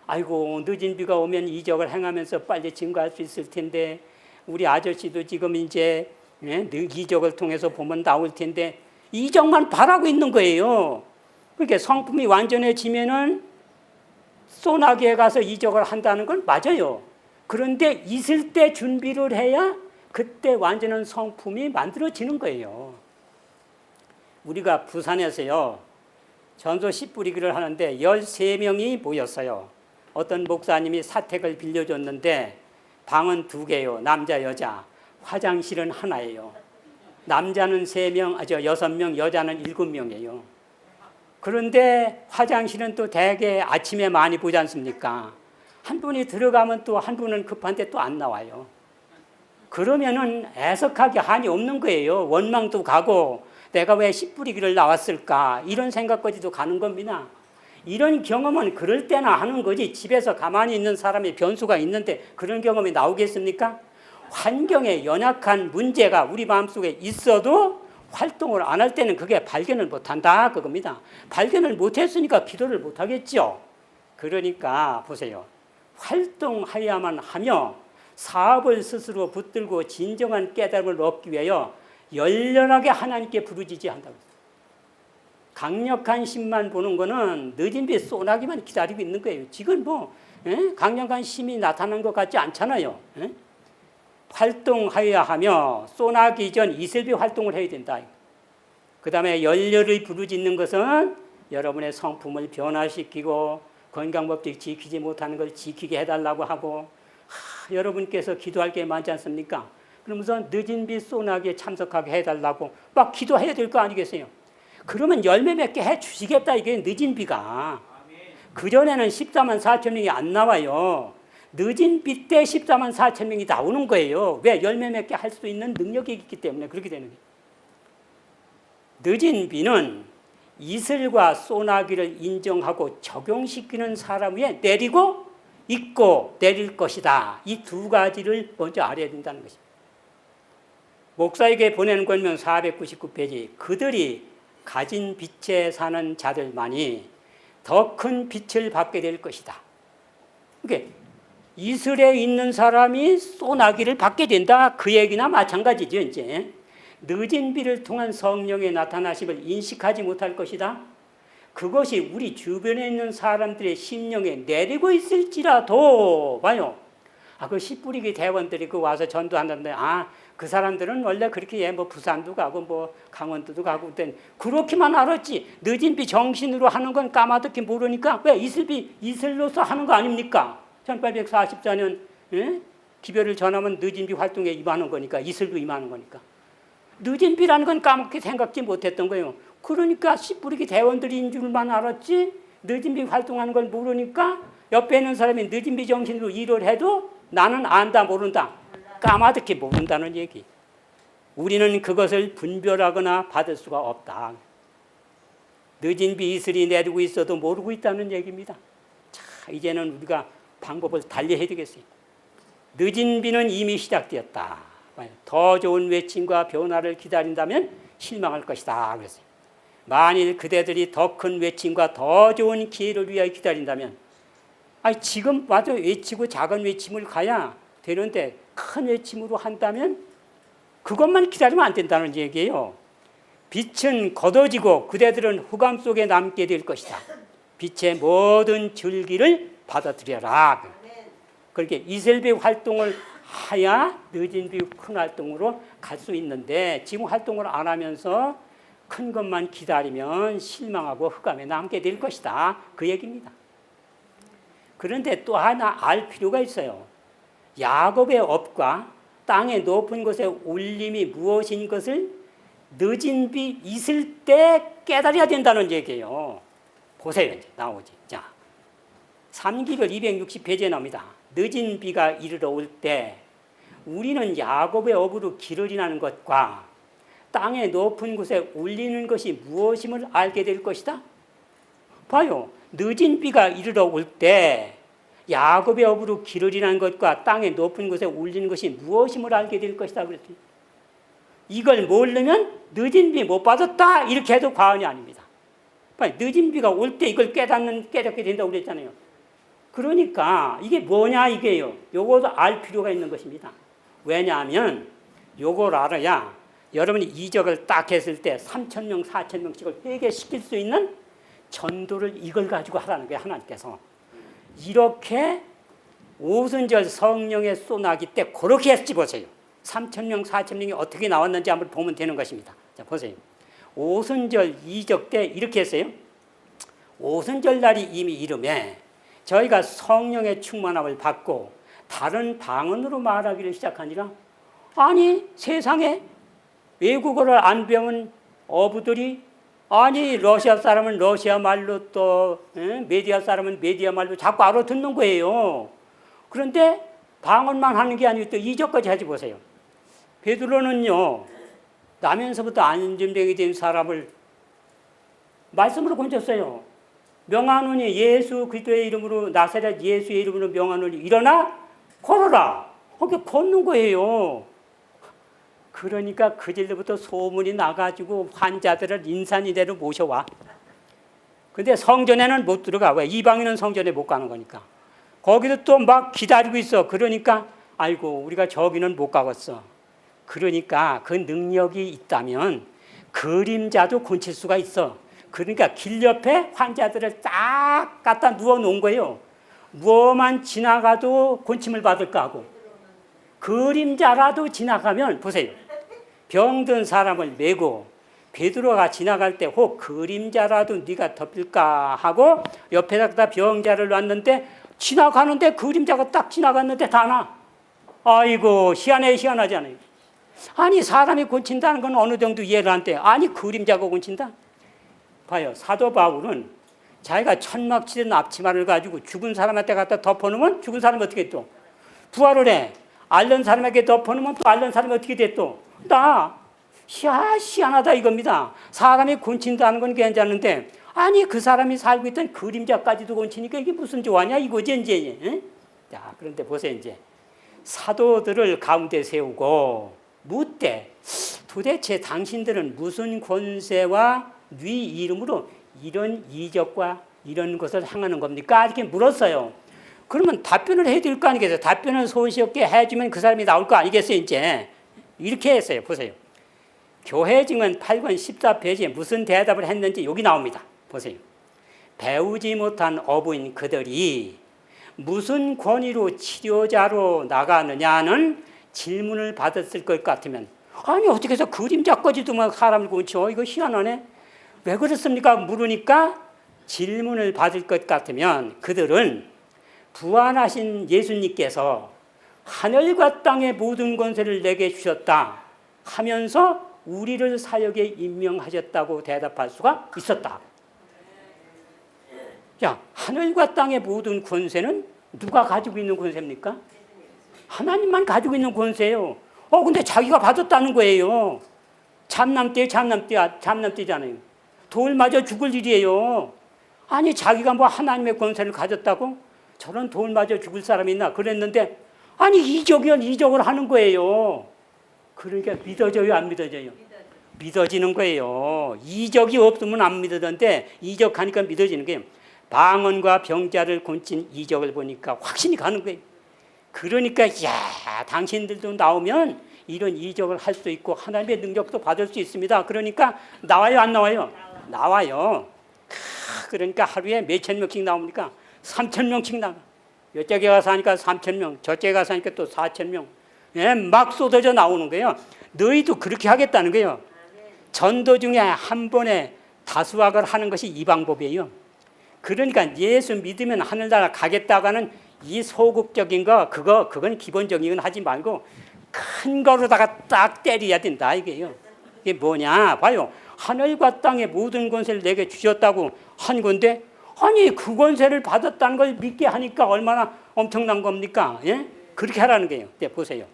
[SPEAKER 1] 아이고, 늦은 비가 오면 이적을 행하면서 빨리 증거할 수 있을 텐데 우리 아저씨도 지금 이제 이적을 통해서 보면 나올 텐데 이적만 바라고 있는 거예요. 그러니까 성품이 완전해지면은 소나기에 가서 이적을 한다는 건 맞아요. 그런데 있을 때 준비를 해야 그때 완전한 성품이 만들어지는 거예요. 우리가 부산에서요, 전도 씨 뿌리기를 하는데 13명이 모였어요. 어떤 목사님이 사택을 빌려줬는데 방은 2개요. 남자, 여자. 화장실은 하나예요. 남자는 3명, 6명, 여자는 7명이에요. 그런데 화장실은 또 대개 아침에 많이 보지 않습니까? 한 분이 들어가면 또 한 분은 급한데 또 안 나와요. 그러면은 애석하게 한이 없는 거예요. 원망도 가고 내가 왜 씨 뿌리기를 나왔을까 이런 생각까지도 가는 겁니다. 이런 경험은 그럴 때나 하는 거지 집에서 가만히 있는 사람이 변수가 있는데 그런 경험이 나오겠습니까? 환경에 연약한 문제가 우리 마음속에 있어도 활동을 안 할 때는 그게 발견을 못한다 그겁니다. 발견을 못했으니까 기도를 못하겠죠. 그러니까 보세요. 활동해야만 하며 사업을 스스로 붙들고 진정한 깨달음을 얻기 위하여 열렬하게 하나님께 부르짖어야 한다고 했어요. 강력한 힘만 보는 거는 늦은 비 소나기만 기다리고 있는 거예요. 지금 뭐 강력한 힘이 나타난 것 같지 않잖아요. 활동하여야 하며 소나기 전 이슬비 활동을 해야 된다. 그 다음에 열렬히 부르짖는 것은 여러분의 성품을 변화시키고 건강법칙 지키지 못하는 걸 지키게 해달라고 하고 여러분께서 기도할 게 많지 않습니까? 그러면서 늦은 비 소나기에 참석하게 해달라고 막 기도해야 될 거 아니겠어요? 그러면 열매 맺게 해주시겠다 이게 늦은 비가. 그전에는 14만 4천 명이 안 나와요. 늦은 비 때 14만 4천 명이 나오는 거예요. 왜? 열매 맺게 할 수 있는 능력이 있기 때문에 그렇게 되는 거예요. 늦은 비는 이슬과 소나기를 인정하고 적용시키는 사람 위에 내리고 있고 내릴 것이다. 이 2가지를 먼저 알아야 된다는 것입니다. 목사에게 보내는 권면 499페이지 그들이 가진 빛에 사는 자들만이 더 큰 빛을 받게 될 것이다. 그러니까 이슬에 있는 사람이 소나기를 받게 된다. 그 얘기나 마찬가지죠. 이제 늦은 비를 통한 성령의 나타나심을 인식하지 못할 것이다. 그것이 우리 주변에 있는 사람들의 심령에 내리고 있을지라도 봐요. 그 씨 뿌리기 대원들이 그 와서 전도하는데 그 사람들은 원래 그렇게 뭐 부산도 가고 뭐 강원도도 가고 그렇게만 알았지 늦은 비 정신으로 하는 건 까마득히 모르니까 왜 이슬로서 하는 거 아닙니까? 1844년 기별을 전하면 늦은 비 활동에 임하는 거니까, 이슬도 임하는 거니까. 늦은 비라는 건 까맣게 생각지 못했던 거예요. 그러니까 씨 뿌리기 대원들인 줄만 알았지 늦은 비 활동하는 걸 모르니까 옆에 있는 사람이 늦은 비 정신으로 일을 해도 나는 안다 모른다. 까마득히 모른다는 얘기. 우리는 그것을 분별하거나 받을 수가 없다. 늦은 비 이슬이 내리고 있어도 모르고 있다는 얘기입니다. 자, 이제는 우리가 방법을 달리 해야 되겠어요. 늦은 비는 이미 시작되었다. 더 좋은 외침과 변화를 기다린다면 실망할 것이다. 그랬어요. 만일 그대들이 더 큰 외침과 더 좋은 기회를 위하여 기다린다면, 지금 마저 외치고 작은 외침을 가야 되는데 큰 외침으로 한다면 그것만 기다리면 안 된다는 얘기예요. 빛은 걷어지고 그대들은 흑암 속에 남게 될 것이다. 빛의 모든 줄기를 받아들여라. 그렇게 이슬비 활동을 해야 늦은 비 큰 활동으로 갈 수 있는데 지금 활동을 안 하면서 큰 것만 기다리면 실망하고 흑암에 남게 될 것이다. 그 얘기입니다. 그런데 또 하나 알 필요가 있어요. 야곱의 업과 땅의 높은 곳의 울림이 무엇인 것을 늦은 비 있을 때 깨달아야 된다는 얘기예요. 보세요. 이제 나오지. 자, 3기별 260페이지에 나옵니다. 늦은 비가 이르러 올 때 우리는 야곱의 업으로 길을 인하는 것과 땅의 높은 곳에 울리는 것이 무엇임을 알게 될 것이다. 봐요. 늦은 비가 이르러 올 때 야곱의 업으로 길을 인하는 것과 땅의 높은 곳에 울리는 것이 무엇임을 알게 될 것이다. 그랬더니 이걸 모르면 늦은 비 못 받았다 이렇게 해도 과언이 아닙니다. 봐요. 늦은 비가 올 때 이걸 깨닫게 된다고 그랬잖아요. 그러니까 이게 뭐냐 이게요. 요것도 알 필요가 있는 것입니다. 왜냐하면 요걸 알아야 여러분이 이적을 딱 했을 때 3,000명, 4,000명씩을 회개시킬 수 있는 전도를 이걸 가지고 하라는 거예요. 하나님께서. 이렇게 오순절 성령의 소나기 때 그렇게 했지 보세요. 3,000명, 4,000명이 어떻게 나왔는지 한번 보면 되는 것입니다. 자, 보세요. 오순절 이적 때 이렇게 했어요. 오순절 날이 이미 이름에 저희가 성령의 충만함을 받고 다른 방언으로 말하기를 시작하니라. 아니 세상에 외국어를 안 배운 어부들이 러시아 사람은 러시아 말로 또 메디아 사람은 메디아 말로 자꾸 알아듣는 거예요. 그런데 방언만 하는 게 아니고 또 이적까지 하지 보세요. 베드로는요 나면서부터 안전병이 된 사람을 말씀으로 건졌어요. 명하노니 예수 그리스도의 이름으로 나사렛 예수의 이름으로 명하노니 일어나 걸어라. 거기 걷는 거예요. 그러니까 그들로부터 소문이 나가지고 환자들을 인산이대로 모셔와. 근데 성전에는 못 들어가. 왜? 이방인은 성전에 못 가는 거니까. 거기도 또 막 기다리고 있어. 그러니까 아이고 우리가 저기는 못 가겠어. 그러니까 그 능력이 있다면 그림자도 고칠 수가 있어. 그러니까 길 옆에 환자들을 딱 갖다 누워 놓은 거예요. 뭐만 지나가도 고침을 받을까 하고 그림자라도 지나가면 보세요. 병든 사람을 메고 베드로가 지나갈 때 혹 그림자라도 네가 덮일까 하고 옆에다가 병자를 놨는데 지나가는데 그림자가 딱 지나갔는데 다 나. 아이고 희한하지 않아요. 아니 사람이 고친다는 건 어느 정도 이해를 한대. 아니 그림자가 고친다. 봐요. 사도 바울은 자기가 천막치던 앞치마를 가지고 죽은 사람한테 갖다 덮어놓으면 죽은 사람이 어떻게 또 부활을 해. 앓는 사람에게 덮어놓으면 또 앓는 사람이 어떻게 돼 또 나. 희한하다 이겁니다. 사람이 곤친다는 건 괜찮은데 아니 그 사람이 살고 있던 그림자까지도 곤치니까 이게 무슨 좋아냐 이거지 이제. 응? 자 그런데 보세요. 이제 사도들을 가운데 세우고 묻되 도대체 당신들은 무슨 권세와 네 이름으로 이런 이적과 이런 것을 행하는 겁니까? 이렇게 물었어요. 그러면 답변을 해야 될 거 아니겠어요? 답변을 소시 없게 해주면 그 사람이 나올 거 아니겠어요? 이제 이렇게 했어요. 보세요. 교회증은 8권 14페이지에 무슨 대답을 했는지 여기 나옵니다. 보세요. 배우지 못한 어부인 그들이 무슨 권위로 치료자로 나가느냐는 질문을 받았을 것 같으면 아니 어떻게 해서 그림자까지도 막 사람을 고쳐? 이거 희한하네. 왜 그렇습니까? 물으니까 질문을 받을 것 같으면 그들은 부활하신 예수님께서 하늘과 땅의 모든 권세를 내게 주셨다 하면서 우리를 사역에 임명하셨다고 대답할 수가 있었다. 자, 하늘과 땅의 모든 권세는 누가 가지고 있는 권세입니까? 하나님만 가지고 있는 권세예요. 근데 자기가 받았다는 거예요. 잠남띠잖아요. 돌 맞아 죽을 일이에요. 아니, 자기가 뭐 하나님의 권세를 가졌다고? 저런 돌 맞아 죽을 사람이 있나? 그랬는데, 아니, 이적을 하는 거예요. 그러니까 믿어져요, 안 믿어져요? 믿어지는 거예요. 이적이 없으면 안 믿어지는데, 이적하니까 믿어지는 거예요. 방언과 병자를 고친 이적을 보니까 확신이 가는 거예요. 그러니까, 야, 당신들도 나오면 이런 이적을 할 수 있고 하나님의 능력도 받을 수 있습니다. 그러니까 나와요, 안 나와요? 나와요. 그러니까 하루에 몇천 명씩 나옵니까? 3천 명씩 나가. 이쪽에 가서 하니까 3천 명, 저쪽에 가서 하니까 또 4천 명. 예, 막 쏟아져 나오는 거예요. 너희도 그렇게 하겠다는 거예요. 전도 중에 한 번에 다수학을 하는 것이 이 방법이에요. 그러니까 예수 믿으면 하늘나라 가겠다고 하는 이 소극적인 그건 기본적인 건 하지 말고 큰 거로다가 딱 때려야 된다 이게요. 이게 뭐냐? 봐요. 하늘과 땅의 모든 권세를 내게 주셨다고 한 건데, 아니 그 권세를 받았다는 걸 믿게 하니까 얼마나 엄청난 겁니까? 예? 그렇게 하라는 거예요. 네, 보세요.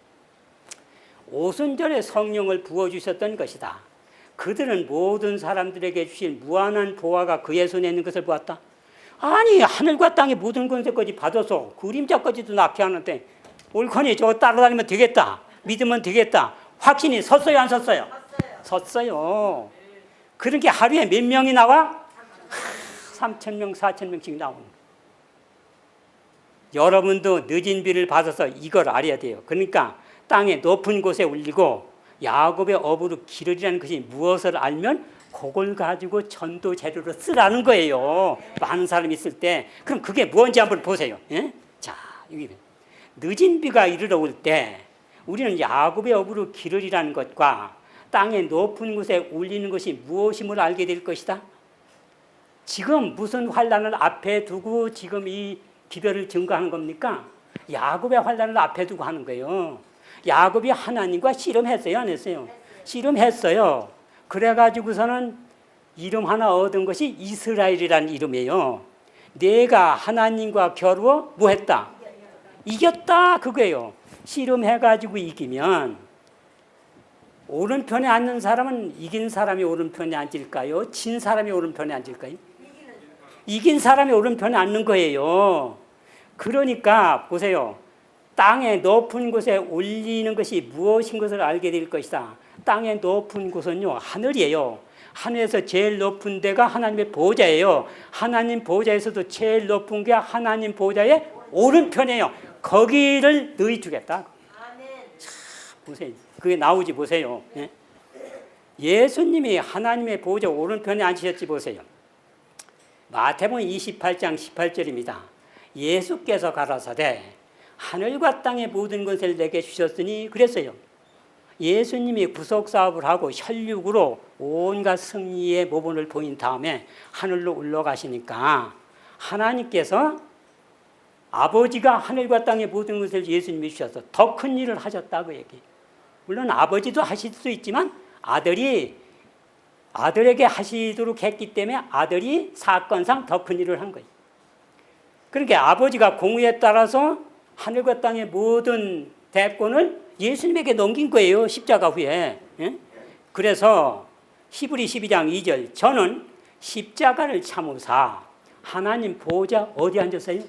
[SPEAKER 1] 오순절에 성령을 부어주셨던 것이다. 그들은 모든 사람들에게 주신 무한한 보화가 그의 손에 있는 것을 보았다. 아니, 하늘과 땅의 모든 권세까지 받아서 그림자까지도 낳게 하는데 옳거니 저거 따라다니면 되겠다, 믿으면 되겠다, 확신이 섰어요, 안 섰어요? 섰어요. 그렇게 하루에 몇 명이 나와? 3천 명, 4천 명씩 나오는 거예요. 여러분도 늦은 비를 받아서 이걸 알아야 돼요. 그러니까 땅의 높은 곳에 올리고 야곱의 업으로 기르리라는 것이 무엇을 알면 그걸 가지고 전도 재료로 쓰라는 거예요. 많은 사람이 있을 때. 그럼 그게 뭔지 한번 보세요. 예? 자, 여기 늦은 비가 이르러 올 때 우리는 야곱의 업으로 기르리라는 것과 땅의 높은 곳에 올리는 것이 무엇임을 알게 될 것이다. 지금 무슨 환란을 앞에 두고 지금 이 기별을 증거하는 겁니까? 야곱의 환란을 앞에 두고 하는 거예요. 야곱이 하나님과 씨름했어요, 안 했어요? 씨름했어요. 그래가지고서는 이름 하나 얻은 것이 이스라엘이라는 이름이에요. 내가 하나님과 겨루어 뭐 했다? 이겼다, 그거예요. 씨름해가지고 이기면 오른편에 앉는 사람은 이긴 사람이 오른편에 앉을까요? 진 사람이 오른편에 앉을까요? 이긴 사람이 오른편에 앉는 거예요. 그러니까 보세요. 땅의 높은 곳에 올리는 것이 무엇인 것을 알게 될 것이다. 땅의 높은 곳은요, 하늘이에요. 하늘에서 제일 높은 데가 하나님의 보좌예요. 하나님 보좌에서도 제일 높은 게 하나님 보좌의 오른편이에요. 거기를 너희 주겠다. 자, 보세요. 그게 나오지 보세요. 예? 예수님이 하나님의 보좌 오른편에 앉으셨지 보세요. 마태복음 28장 18절입니다. 예수께서 가라사대 하늘과 땅의 모든 것을 내게 주셨으니 그랬어요. 예수님이 구속사업을 하고 혈육으로 온갖 승리의 모본을 보인 다음에 하늘로 올라가시니까 하나님께서 아버지가 하늘과 땅의 모든 것을 예수님이 주셔서 더 큰 일을 하셨다고 얘기해요. 물론 아버지도 하실 수 있지만 아들에게 하시도록 했기 때문에 아들이 사건상 더 큰 일을 한 거예요. 그러니까 아버지가 공의에 따라서 하늘과 땅의 모든 대권을 예수님에게 넘긴 거예요. 십자가 후에. 예? 그래서 히브리 12장 2절 저는 십자가를 참으사 하나님 보좌 어디 앉았어요?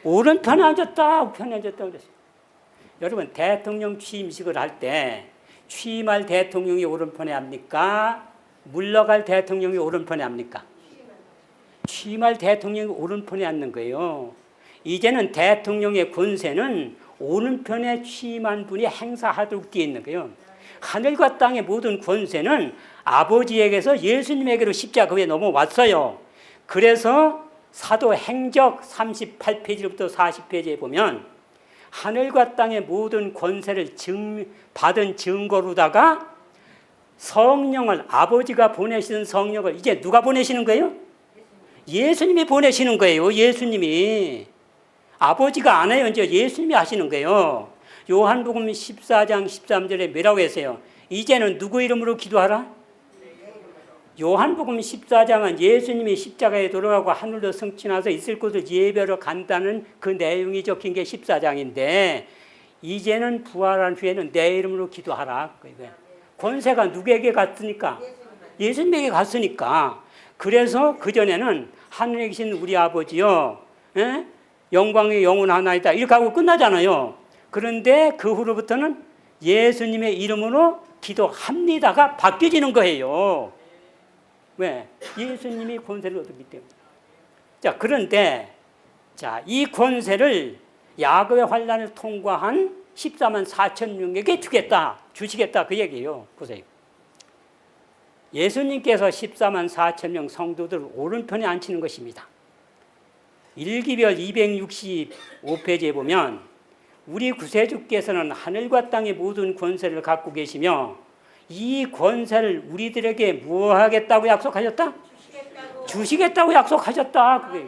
[SPEAKER 1] 오른편에 앉았다. 우편에 앉았다 그랬어요. 여러분 대통령 취임식을 할 때 취임할 대통령이 오른편에 합니까? 물러갈 대통령이 오른편에 합니까? 취임할 대통령이 오른편에 앉는 거예요. 이제는 대통령의 권세는 오른편에 취임한 분이 행사하도록 되어 있는 거예요. 하늘과 땅의 모든 권세는 아버지에게서 예수님에게로 십자가 위에 넘어왔어요. 그래서 사도행적 38페이지부터 40페이지에 보면 하늘과 땅의 모든 권세를 받은 증거로다가 성령을 아버지가 보내시는 성령을 이제 누가 보내시는 거예요? 예수님이 보내시는 거예요. 예수님이. 아버지가 안 해요. 이제 예수님이 하시는 거예요. 요한복음 14장 13절에 뭐라고 했어요? 이제는 누구 이름으로 기도하라? 요한복음 14장은 예수님이 십자가에 돌아가고 하늘로 승천해서 있을 곳을 예배로 간다는 그 내용이 적힌 게 14장인데 이제는 부활한 후에는 내 이름으로 기도하라. 권세가 누구에게 갔으니까? 예수님에게 갔으니까. 그래서 그전에는 하늘에 계신 우리 아버지요, 영광의 영원하나이다 이렇게 하고 끝나잖아요. 그런데 그 후로부터는 예수님의 이름으로 기도합니다가 바뀌어지는 거예요. 왜? 예수님이 권세를 얻었기 때문에. 자, 그런데 이 권세를 야곱의 환란을 통과한 14만 4천 명에게 주시겠다 그 얘기예요. 보세요. 예수님께서 14만 4천 명 성도들을 오른편에 앉히는 것입니다. 일기별 265페이지에 보면 우리 구세주께서는 하늘과 땅의 모든 권세를 갖고 계시며 이 권세를 우리들에게 뭐 하겠다고 약속하셨다? 주시겠다고 약속하셨다. 그게.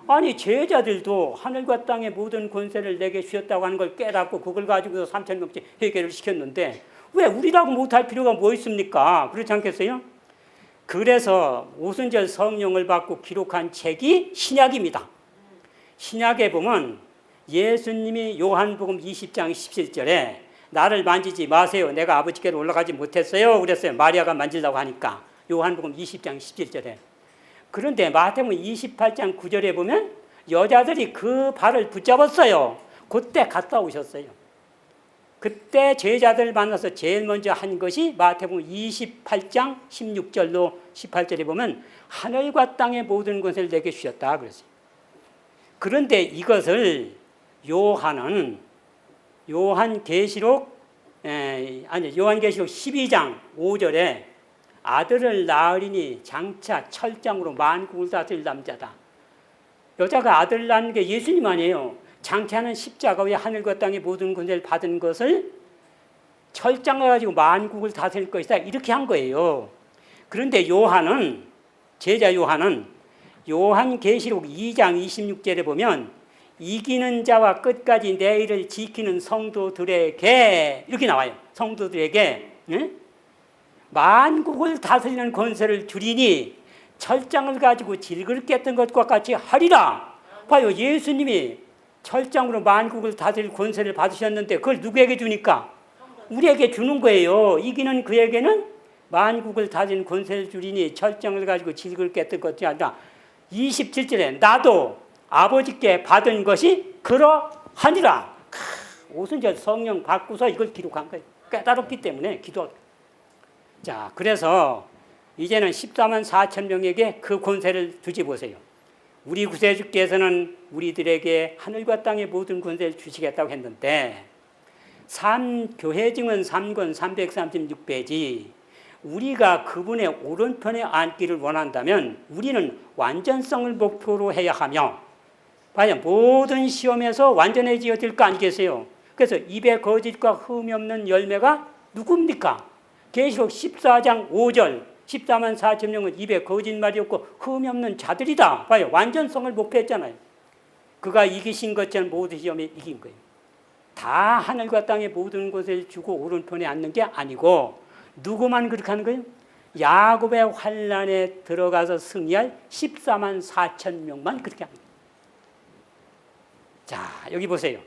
[SPEAKER 1] 아니 제자들도 하늘과 땅의 모든 권세를 내게 주셨다고 하는 걸 깨닫고 그걸 가지고 3천 명씩 회개를 시켰는데 왜 우리라고 못할 필요가 뭐 있습니까? 그렇지 않겠어요? 그래서 오순절 성령을 받고 기록한 책이 신약입니다. 신약에 보면 예수님이 요한복음 20장 17절에 나를 만지지 마세요. 내가 아버지께로 올라가지 못했어요. 그랬어요. 마리아가 만지려고 하니까. 요한복음 20장 17절에. 그런데 마태복음 28장 9절에 보면 여자들이 그 발을 붙잡았어요. 그때 갔다 오셨어요. 그때 제자들 만나서 제일 먼저 한 것이 마태복음 28장 16절로 18절에 보면 하늘과 땅의 모든 것을 내게 주셨다 그랬어요. 그런데 이것을 요한계시록 12장 5절에 아들을 낳으리니 장차 철장으로 만국을 다스릴 남자다. 여자가 아들을 낳는 게 예수님 아니에요. 장차는 십자가 위에 하늘과 땅의 모든 권세를 받은 것을 철장을 가지고 만국을 다스릴 것이다. 이렇게 한 거예요. 그런데 제자 요한은 요한계시록 2장 26절에 보면 이기는 자와 끝까지 내 일을 지키는 성도들에게 이렇게 나와요. 성도들에게 만국을 다스리는 권세를 주리니 철장을 가지고 질그릇 깼던 것과 같이 하리라. 봐요. 예수님이 철장으로 만국을 다스릴 권세를 받으셨는데 그걸 누구에게 주니까? 우리에게 주는 거예요. 이기는 그에게는 만국을 다스리는 권세를 주리니 철장을 가지고 질그릇 깼던 것이 아니라 27절에 나도 아버지께 받은 것이 그러하니라. 오순절 성령 받고서 이걸 기록한 거예요. 깨달았기 때문에 기도하고. 자, 그래서 이제는 14만 4천 명에게 그 권세를 주지 보세요. 우리 구세주께서는 우리들에게 하늘과 땅의 모든 권세를 주시겠다고 했는데 교회증언 3권 336페이지 우리가 그분의 오른편에 앉기를 원한다면 우리는 완전성을 목표로 해야 하며 과연 모든 시험에서 완전해져야 될 거 아니겠어요? 그래서 입에 거짓과 흠이 없는 열매가 누굽니까? 계시록 14장 5절 14만 4천 명은 입에 거짓말이 없고 흠이 없는 자들이다. 봐요. 완전성을 목표했잖아요. 그가 이기신 것처럼 모든 시험에 이긴 거예요. 다 하늘과 땅의 모든 것을 주고 오른편에 앉는 게 아니고 누구만 그렇게 하는 거예요? 야곱의 환란에 들어가서 승리할 14만 4천 명만 그렇게 합니다. 자, 여기 보세요.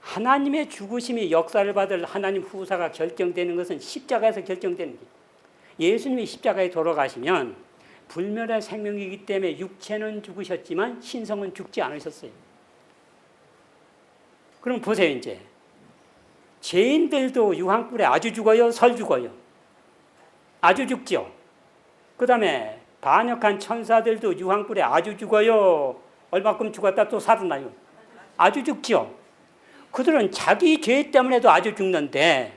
[SPEAKER 1] 하나님의 죽으심이 역사를 받을 하나님 후사가 결정되는 것은 십자가에서 결정되는 거예요. 예수님이 십자가에 돌아가시면 불멸의 생명이기 때문에 육체는 죽으셨지만 신성은 죽지 않으셨어요. 그럼 보세요. 이제 죄인들도 유황불에 아주 죽어요? 설 죽어요? 아주 죽죠. 그 다음에 반역한 천사들도 유황불에 아주 죽어요? 얼마큼 죽었다 또 살아나요? 아주 죽죠. 그들은 자기 죄 때문에도 아주 죽는데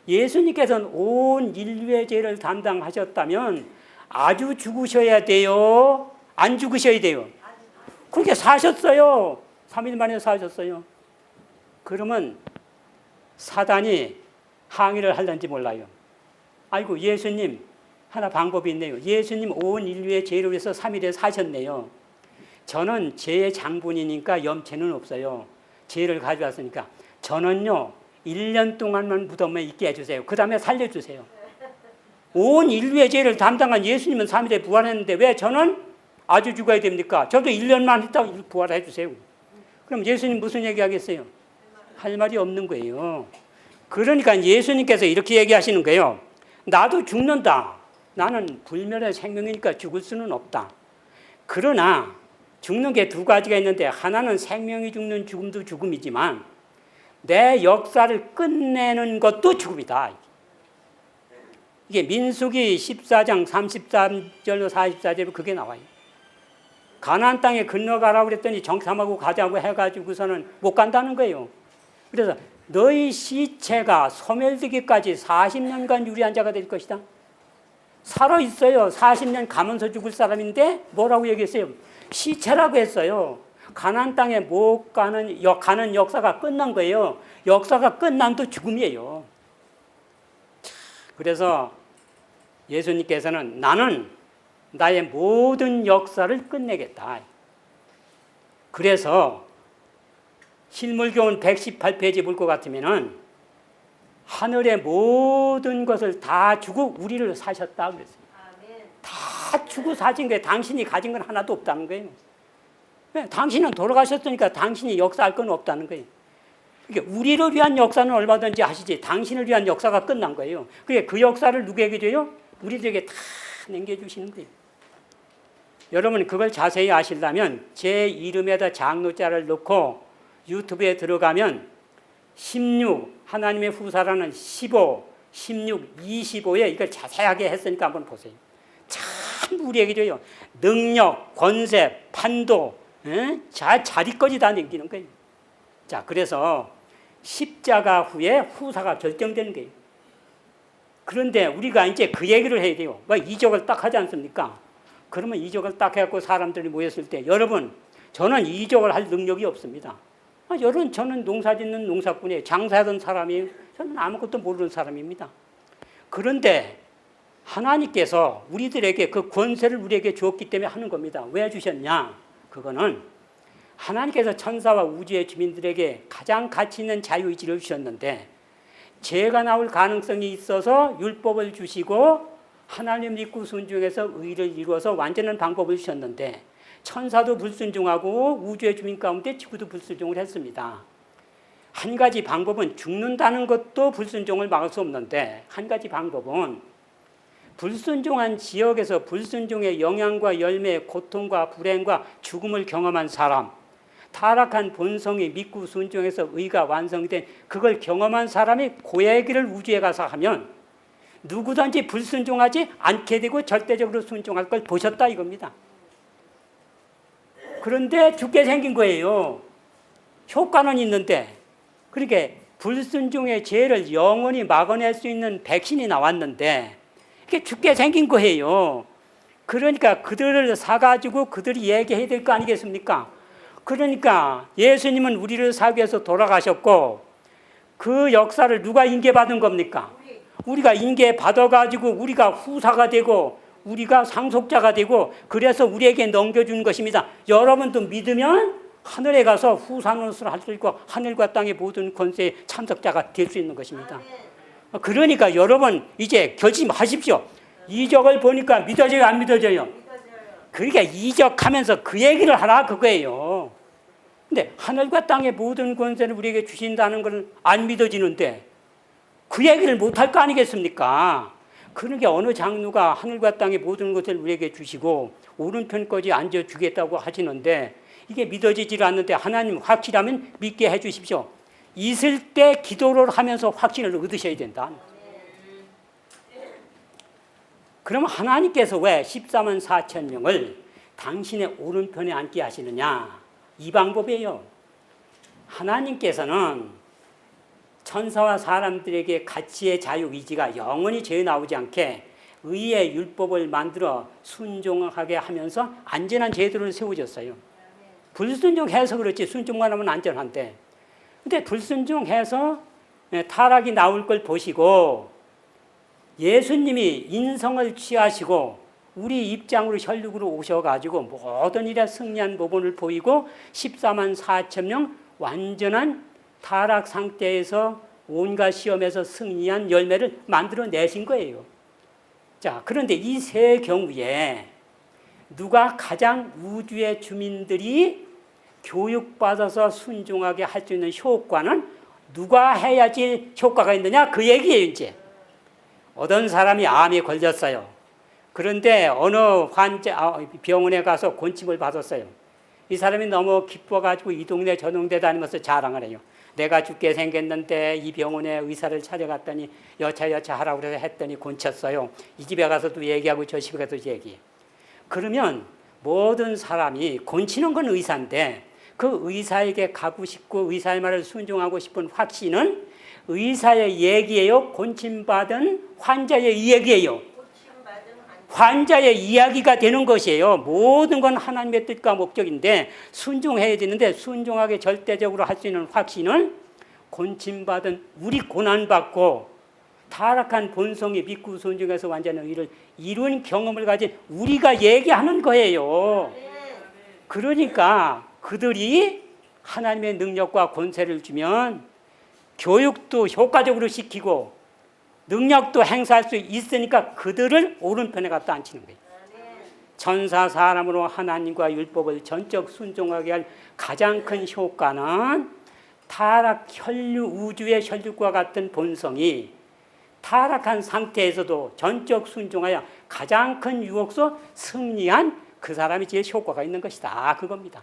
[SPEAKER 1] 예수님께서는 온 인류의 죄를 담당하셨다면 아주 죽으셔야 돼요? 안 죽으셔야 돼요? 그렇게 사셨어요. 3일 만에 사셨어요. 그러면 사단이 항의를 할는지 몰라요. 아이고 예수님 하나 방법이 있네요. 예수님 온 인류의 죄를 위해서 3일에 사셨네요. 저는 죄의 장본이니까 염체는 없어요. 죄를 가져왔으니까. 저는요 1년 동안만 무덤에 있게 해주세요. 그 다음에 살려주세요. 온 인류의 죄를 담당한 예수님은 3일에 부활했는데 왜 저는 아주 죽어야 됩니까? 저도 1년만 있다가 부활해 주세요. 그럼 예수님 무슨 얘기하겠어요? 할 말이 없는 거예요. 그러니까 예수님께서 이렇게 얘기하시는 거예요. 나도 죽는다. 나는 불멸의 생명이니까 죽을 수는 없다. 그러나 죽는 게 두 가지가 있는데 하나는 생명이 죽는 죽음도 죽음이지만 내 역사를 끝내는 것도 죽음이다. 이게 민수기 14장 33절로 44절로 그게 나와요. 가나안 땅에 건너가라고 그랬더니 정탐하고 가자고 해가지고서는 못 간다는 거예요. 그래서 너희 시체가 소멸되기까지 40년간 유리한 자가 될 것이다. 살아있어요. 40년 가면서 죽을 사람인데 뭐라고 얘기했어요? 시체라고 했어요. 가나안 땅에 못 가는 역사가 끝난 거예요. 역사가 끝남도 죽음이에요. 그래서 예수님께서는 나는 나의 모든 역사를 끝내겠다. 그래서 실물교훈 118페이지 볼 것 같으면은 하늘의 모든 것을 다 주고 우리를 사셨다 그랬어요. 다 주고 사신 거예요. 당신이 가진 건 하나도 없다는 거예요. 당신은 돌아가셨으니까 당신이 역사할 건 없다는 거예요. 그러니까 우리를 위한 역사는 얼마든지 하시지 당신을 위한 역사가 끝난 거예요. 그 역사를 누구에게 줘요? 우리들에게 다 남겨주시는 거예요. 여러분 그걸 자세히 아시려면 제 이름에다 장로자를 넣고 유튜브에 들어가면 16 하나님의 후사라는 15, 16, 25에 이걸 자세하게 했으니까 한번 보세요. 참 우리에게 줘요. 능력, 권세, 판도, 자리까지 다 남기는 거예요. 자, 그래서 십자가 후에 후사가 결정되는 거예요. 그런데 우리가 이제 그 얘기를 해야 돼요. 뭐 이적을 딱 하지 않습니까? 그러면 이적을 딱 해갖고 사람들이 모였을 때 여러분 저는 이적을 할 능력이 없습니다. 여러분 저는 농사짓는 농사꾼이에요. 장사하던 사람이에요. 저는 아무것도 모르는 사람입니다. 그런데 하나님께서 우리들에게 그 권세를 우리에게 주었기 때문에 하는 겁니다. 왜 주셨냐? 그거는 하나님께서 천사와 우주의 주민들에게 가장 가치 있는 자유의지를 주셨는데 죄가 나올 가능성이 있어서 율법을 주시고 하나님 믿고 순종해서 의를 이루어서 완전한 방법을 주셨는데 천사도 불순종하고 우주의 주민 가운데 지구도 불순종을 했습니다. 한 가지 방법은 죽는다는 것도 불순종을 막을 수 없는데 한 가지 방법은 불순종한 지역에서 불순종의 영향과 열매, 고통과 불행과 죽음을 경험한 사람, 타락한 본성이 믿고 순종해서 의가 완성된 그걸 경험한 사람이 그 얘기를 우주에 가서 하면 누구든지 불순종하지 않게 되고 절대적으로 순종할 걸 보셨다 이겁니다. 그런데 죽게 생긴 거예요. 효과는 있는데 그렇게 불순종의 죄를 영원히 막아낼 수 있는 백신이 나왔는데 이게 죽게 생긴 거예요. 그러니까 그들을 사가지고 그들이 얘기해야 될 거 아니겠습니까? 그러니까 예수님은 우리를 사기 위해서 돌아가셨고 그 역사를 누가 인계받은 겁니까? 우리가 인계받아가지고 우리가 후사가 되고 우리가 상속자가 되고 그래서 우리에게 넘겨준 것입니다. 여러분도 믿으면 하늘에 가서 후사 노릇을 할 수 있고 하늘과 땅의 모든 권세의 참석자가 될 수 있는 것입니다. 그러니까 여러분 이제 결심하십시오. 이적을 보니까 믿어져요 안 믿어져요? 그러니까 이적하면서 그 얘기를 하라 그거예요. 근데 하늘과 땅의 모든 권세를 우리에게 주신다는 걸 안 믿어지는데 그 얘기를 못할 거 아니겠습니까? 그러니까 어느 장로가 하늘과 땅의 모든 것을 우리에게 주시고 오른편까지 앉아주겠다고 하시는데 이게 믿어지질 않는데 하나님 확실하면 믿게 해주십시오. 있을 때 기도를 하면서 확신을 얻으셔야 된다. 그럼 하나님께서 왜 14만 4천 명을 당신의 오른편에 앉게 하시느냐? 이 방법이에요. 하나님께서는 천사와 사람들에게 가치의 자유의지가 영원히 죄 나오지 않게 의의 율법을 만들어 순종하게 하면서 안전한 제도를 세워줬어요. 불순종해서 그렇지 순종만 하면 안전한데 근데 불순종해서 타락이 나올 걸 보시고 예수님이 인성을 취하시고 우리 입장으로 혈육으로 오셔가지고 모든 일에 승리한 모본을 보이고 14만 4천 명 완전한 타락 상태에서 온갖 시험에서 승리한 열매를 만들어내신 거예요. 자, 그런데 이 세 경우에 누가 가장 우주의 주민들이 교육받아서 순종하게 할 수 있는 효과는 누가 해야지 효과가 있느냐? 그 얘기예요, 이제. 어떤 사람이 암에 걸렸어요. 그런데 어느 병원에 가서 곤침을 받았어요. 이 사람이 너무 기뻐가지고 이 동네 저 동네 다니면서 자랑을 해요. 내가 죽게 생겼는데 이 병원에 의사를 찾아갔더니 여차 하라고 그래서 했더니 곤쳤어요. 이 집에 가서도 얘기하고 저 집에 가서도 얘기해. 그러면 모든 사람이 곤치는 건 의사인데 그 의사에게 가고 싶고 의사의 말을 순종하고 싶은 확신은 의사의 얘기예요? 곤침받은 환자의 얘기예요? 환자의 이야기가 되는 것이에요. 모든 건 하나님의 뜻과 목적인데 순종해야 되는데 순종하게 절대적으로 할 수 있는 확신은 곤침받은 우리 고난받고 타락한 본성이 믿고 순종해서 완전한 의를 이룬 경험을 가진 우리가 얘기하는 거예요. 그러니까 그들이 하나님의 능력과 권세를 주면 교육도 효과적으로 시키고 능력도 행사할 수 있으니까 그들을 오른편에 갖다 앉히는 거예요. 천사 사람으로 하나님과 율법을 전적 순종하게 할 가장 큰 효과는 타락 우주의 혈육과 같은 본성이 타락한 상태에서도 전적 순종하여 가장 큰 유혹소 승리한 그 사람이 제일 효과가 있는 것이다. 그겁니다.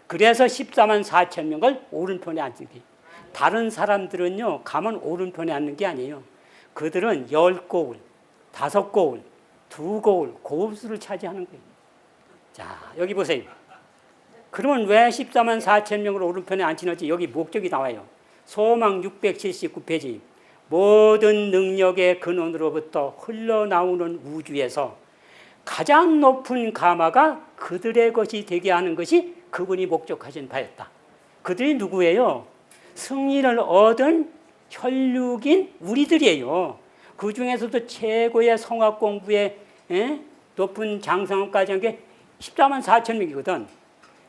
[SPEAKER 1] 그래서 14만 4천 명을 오른편에 앉힌 거예요. 다른 사람들은요, 가면 오른편에 앉는 게 아니에요. 그들은 10고울, 5고울, 2고울, 고울수를 차지하는 거예요. 자, 여기 보세요. 그러면 왜 14만 4천 명을 오른편에 앉히는지 여기 목적이 나와요. 소망 679페이지. 모든 능력의 근원으로부터 흘러나오는 우주에서 가장 높은 가마가 그들의 것이 되게 하는 것이 그분이 목적하신 바였다. 그들이 누구예요? 승리를 얻은 혈육인 우리들이에요. 그 중에서도 최고의 성악 공부에 높은 장성까지 한 게 14만 4천 명이거든.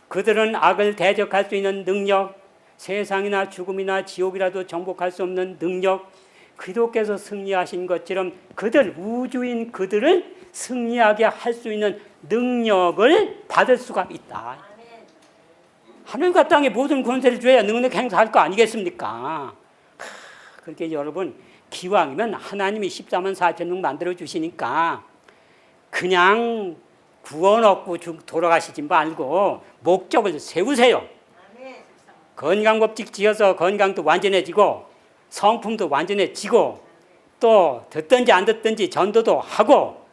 [SPEAKER 1] 그들은 악을 대적할 수 있는 능력, 세상이나 죽음이나 지옥이라도 정복할 수 없는 능력, 그리스도께서 승리하신 것처럼 우주인 그들을 승리하게 할 수 있는 능력을 받을 수가 있다. 하늘과 땅의 모든 권세를 줘야 능력 행사할 거 아니겠습니까? 그렇게 여러분 기왕이면 하나님이 14만 4천 명 만들어 주시니까 그냥 구원 얻고 돌아가시지 말고 목적을 세우세요. 건강법칙 지어서 건강도 완전해지고 성품도 완전해지고 또 듣든지 안 듣든지 전도도 하고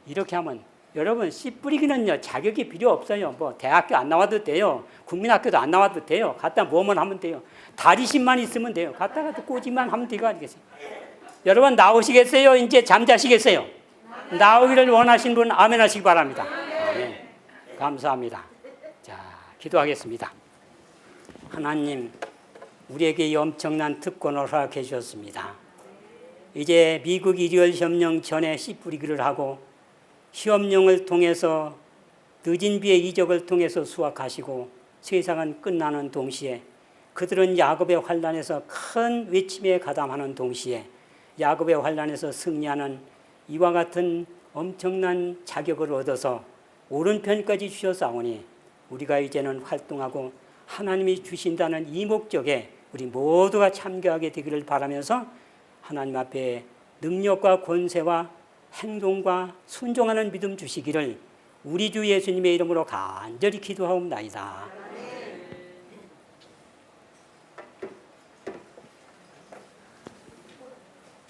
[SPEAKER 1] 이렇게 하면 여러분 씨 뿌리기는요 자격이 필요 없어요. 뭐 대학교 안 나와도 돼요. 국민학교도 안 나와도 돼요. 갖다 뭐만 하면 돼요. 다리심만 있으면 돼요. 갖다가 꼬지만 하면 되고 아니겠어요? 여러분 나오시겠어요? 이제 잠자시겠어요? 나오기를 원하시는 분 아멘 하시기 바랍니다. 네, 감사합니다. 자, 기도하겠습니다. 하나님, 우리에게 이 엄청난 특권을 허락해 주셨습니다. 이제 미국 일요일 협령 전에 씨 뿌리기를 하고 시험령을 통해서 늦은 비의 이적을 통해서 수확하시고 세상은 끝나는 동시에 그들은 야곱의 환난에서 큰 외침에 가담하는 동시에 야곱의 환난에서 승리하는 이와 같은 엄청난 자격을 얻어서 오른편까지 주셨사오니 우리가 이제는 활동하고 하나님이 주신다는 이 목적에 우리 모두가 참여하게 되기를 바라면서 하나님 앞에 능력과 권세와 행동과 순종하는 믿음 주시기를 우리 주 예수님의 이름으로 간절히 기도하옵나이다.